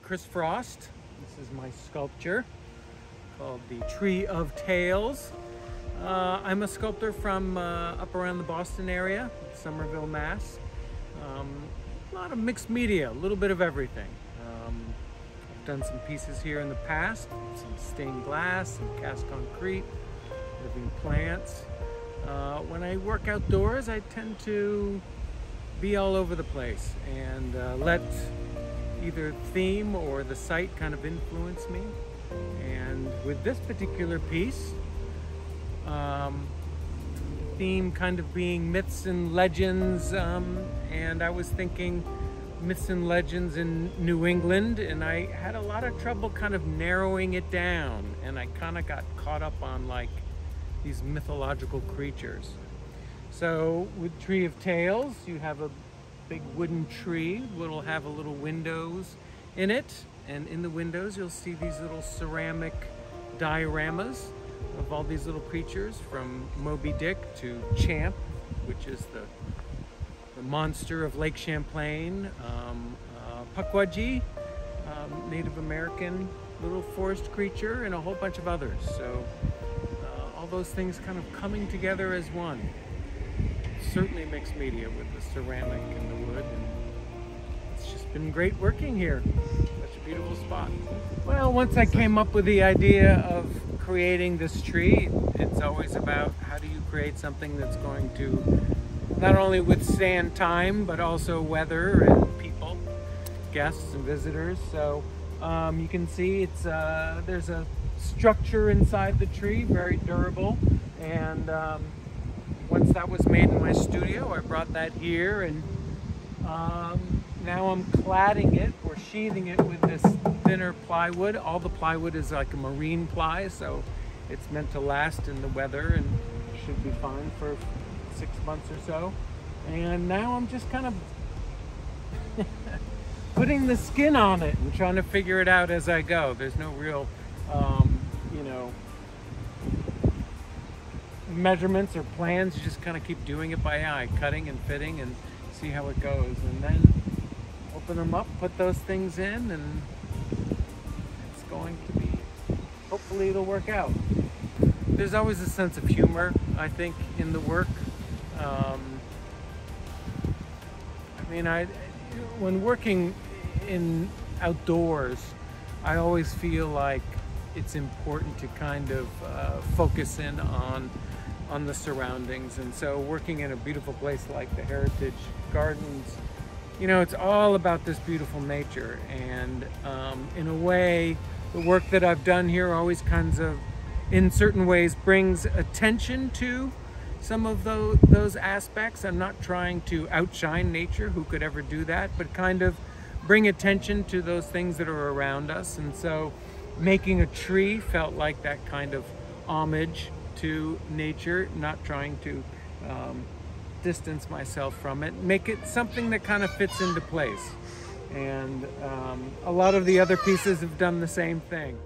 Chris Frost. This is my sculpture called the Tree of Tales. I'm a sculptor from up around the Boston area, Somerville, Mass. A lot of mixed media, a little bit of everything. I've done some pieces here in the past, some stained glass, some cast concrete, living plants. When I work outdoors, I tend to be all over the place and let either theme or the site kind of influence me. And with this particular piece, theme kind of being myths and legends, and I was thinking myths and legends in New England, and I had a lot of trouble kind of narrowing it down, and I kind of got caught up on like these mythological creatures. So with Tree of Tales, you have a big wooden tree that'll have a little windows in it, and in the windows you'll see these little ceramic dioramas of all these little creatures, from Moby Dick to Champ, which is the monster of Lake Champlain, Pukwudgie, Native American little forest creature, and a whole bunch of others. So all those things kind of coming together as one. Certainly mixed media with the ceramic and the wood, and it's just been great working here. Such a beautiful spot. Well, once I came up with the idea of creating this tree, it's always about how do you create something that's going to not only withstand time, but also weather and people, guests and visitors. So you can see it's there's a structure inside the tree, very durable, and once that was made in my studio, I brought that here, and now I'm cladding it or sheathing it with this thinner plywood. All the plywood is like a marine ply, so it's meant to last in the weather and should be fine for 6 months or so. And now I'm just kind of putting the skin on it and trying to figure it out as I go. There's no real, you know, measurements or plans. You just kind of keep doing it by eye, cutting and fitting, and see how it goes, and then open them up, put those things in, and it's going to be, hopefully it'll work out. There's always a sense of humor, I think, in the work. I mean, when working in outdoors, I always feel like it's important to kind of focus in on the surroundings. And so working in a beautiful place like the Heritage Gardens, you know, it's all about this beautiful nature. And in a way, the work that I've done here always kinds of, in certain ways, brings attention to some of those aspects. I'm not trying to outshine nature, who could ever do that, but kind of bring attention to those things that are around us. And so making a tree felt like that kind of homage to nature, not trying to distance myself from it, make it something that kind of fits into place. And a lot of the other pieces have done the same thing.